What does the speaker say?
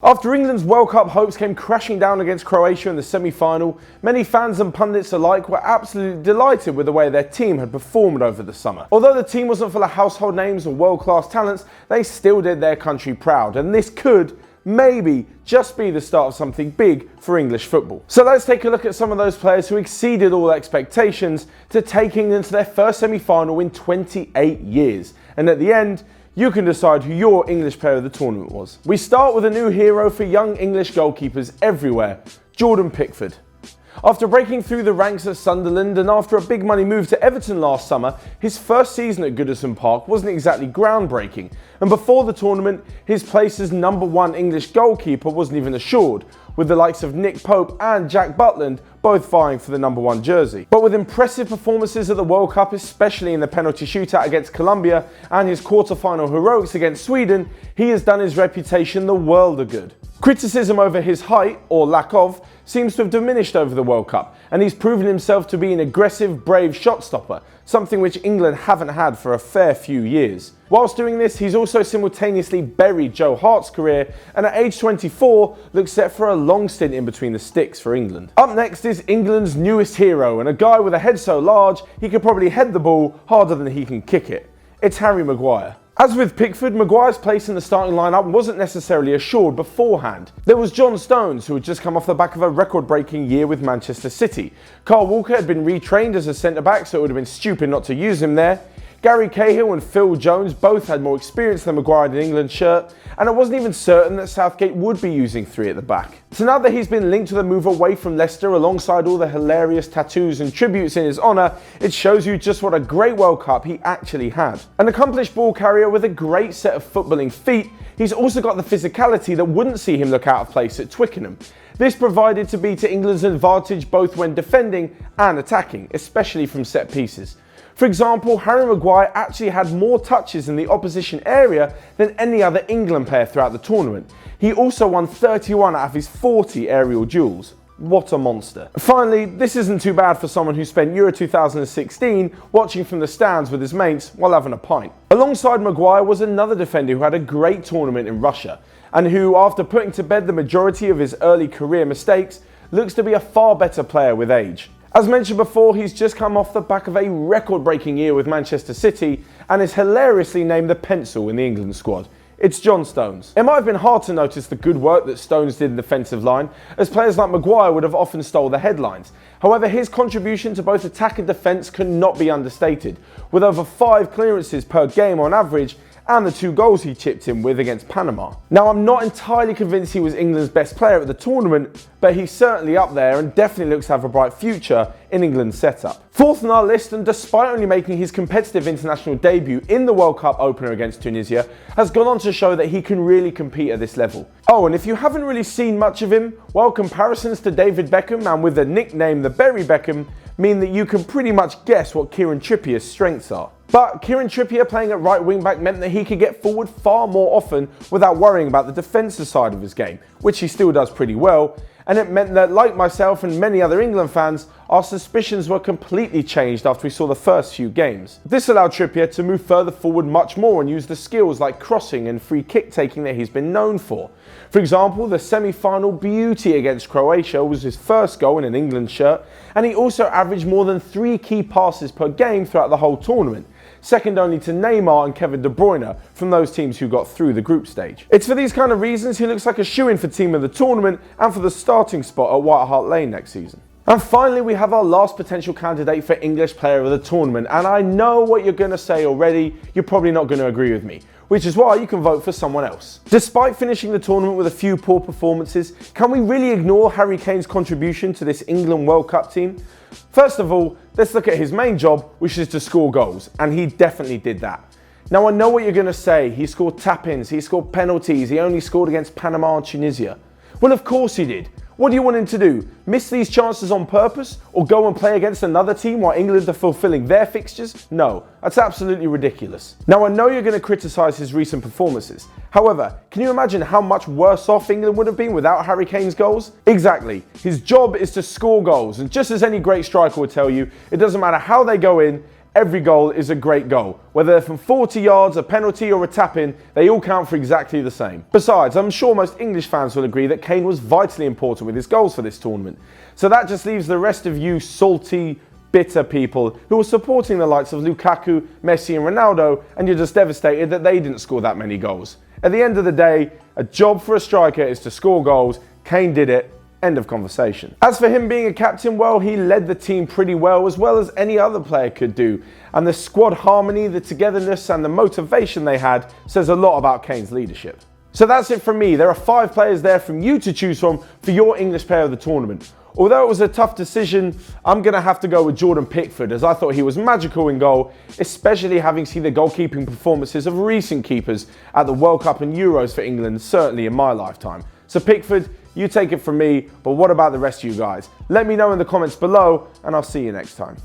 After England's World Cup hopes came crashing down against Croatia in the semi-final, many fans and pundits alike were absolutely delighted with the way their team had performed over the summer. Although the team wasn't full of household names or world-class talents, they still did their country proud, and this could, maybe, just be the start of something big for English football. So let's take a look at some of those players who exceeded all expectations to take England to their first semi-final in 28 years. And at the end, you can decide who your English player of the tournament was. We start with a new hero for young English goalkeepers everywhere, Jordan Pickford. After breaking through the ranks at Sunderland and after a big money move to Everton last summer, his first season at Goodison Park wasn't exactly groundbreaking, and before the tournament, his place as #1 English goalkeeper wasn't even assured, with the likes of Nick Pope and Jack Butland both vying for the #1 jersey. But with impressive performances at the World Cup, especially in the penalty shootout against Colombia and his quarter-final heroics against Sweden, he has done his reputation the world of good. Criticism over his height, or lack of, seems to have diminished over the World Cup, and he's proven himself to be an aggressive, brave shot stopper, something which England haven't had for a fair few years. Whilst doing this, he's also simultaneously buried Joe Hart's career, and at age 24, looks set for a long stint in between the sticks for England. Up next is England's newest hero, and a guy with a head so large, he could probably head the ball harder than he can kick it. It's Harry Maguire. As with Pickford, Maguire's place in the starting lineup wasn't necessarily assured beforehand. There was John Stones, who had just come off the back of a record-breaking year with Manchester City. Carl Walker had been retrained as a centre-back, so it would have been stupid not to use him there. Gary Cahill and Phil Jones both had more experience than Maguire in England's shirt, and it wasn't even certain that Southgate would be using three at the back. So now that he's been linked with a move away from Leicester alongside all the hilarious tattoos and tributes in his honour, it shows you just what a great World Cup he actually had. An accomplished ball carrier with a great set of footballing feet, he's also got the physicality that wouldn't see him look out of place at Twickenham. This provided to be to England's advantage both when defending and attacking, especially from set pieces. For example, Harry Maguire actually had more touches in the opposition area than any other England player throughout the tournament. He also won 31 out of his 40 aerial duels. What a monster. Finally, this isn't too bad for someone who spent Euro 2016 watching from the stands with his mates while having a pint. Alongside Maguire was another defender who had a great tournament in Russia, and who, after putting to bed the majority of his early career mistakes, looks to be a far better player with age. As mentioned before, he's just come off the back of a record-breaking year with Manchester City and is hilariously named the pencil in the England squad. It's John Stones. It might have been hard to notice the good work that Stones did in the defensive line, as players like Maguire would have often stole the headlines. However, his contribution to both attack and defence could not be understated, with over 5 clearances per game on average, and the 2 goals he chipped in with against Panama. Now, I'm not entirely convinced he was England's best player at the tournament, but he's certainly up there and definitely looks to have a bright future in England's setup. Fourth on our list, and despite only making his competitive international debut in the World Cup opener against Tunisia, has gone on to show that he can really compete at this level. Oh, and if you haven't really seen much of him, well, comparisons to David Beckham and with the nickname the Berry Beckham mean that you can pretty much guess what Kieran Trippier's strengths are. But Kieran Trippier playing at right wing back meant that he could get forward far more often without worrying about the defensive side of his game, which he still does pretty well, and it meant that, like myself and many other England fans, our suspicions were completely changed after we saw the first few games. This allowed Trippier to move further forward much more and use the skills like crossing and free kick taking that he's been known for. For example, the semi-final beauty against Croatia was his first goal in an England shirt, and he also averaged more than 3 key passes per game throughout the whole tournament, second only to Neymar and Kevin De Bruyne from those teams who got through the group stage. It's for these kind of reasons he looks like a shoo-in for team of the tournament and for the starting spot at White Hart Lane next season. And finally, we have our last potential candidate for English Player of the Tournament, and I know what you're going to say already, you're probably not going to agree with me, which is why you can vote for someone else. Despite finishing the tournament with a few poor performances, can we really ignore Harry Kane's contribution to this England World Cup team? First of all, let's look at his main job, which is to score goals, and he definitely did that. Now, I know what you're going to say, he scored tap-ins, he scored penalties, he only scored against Panama and Tunisia. Well, of course he did. What do you want him to do? Miss these chances on purpose? Or go and play against another team while England are fulfilling their fixtures? No, that's absolutely ridiculous. Now, I know you're going to criticise his recent performances. However, can you imagine how much worse off England would have been without Harry Kane's goals? Exactly. His job is to score goals, and just as any great striker would tell you, it doesn't matter how they go in, every goal is a great goal. Whether they're from 40 yards, a penalty or a tap-in, they all count for exactly the same. Besides, I'm sure most English fans will agree that Kane was vitally important with his goals for this tournament. So that just leaves the rest of you salty, bitter people who are supporting the likes of Lukaku, Messi and Ronaldo, and you're just devastated that they didn't score that many goals. At the end of the day, a job for a striker is to score goals. Kane did it. End of conversation. As for him being a captain, well, he led the team pretty well as any other player could do. And the squad harmony, the togetherness and the motivation they had says a lot about Kane's leadership. So that's it from me. There are 5 players there from you to choose from for your English player of the tournament. Although it was a tough decision, I'm going to have to go with Jordan Pickford, as I thought he was magical in goal, especially having seen the goalkeeping performances of recent keepers at the World Cup and Euros for England, certainly in my lifetime. So Pickford, you take it from me, but what about the rest of you guys? Let me know in the comments below, and I'll see you next time.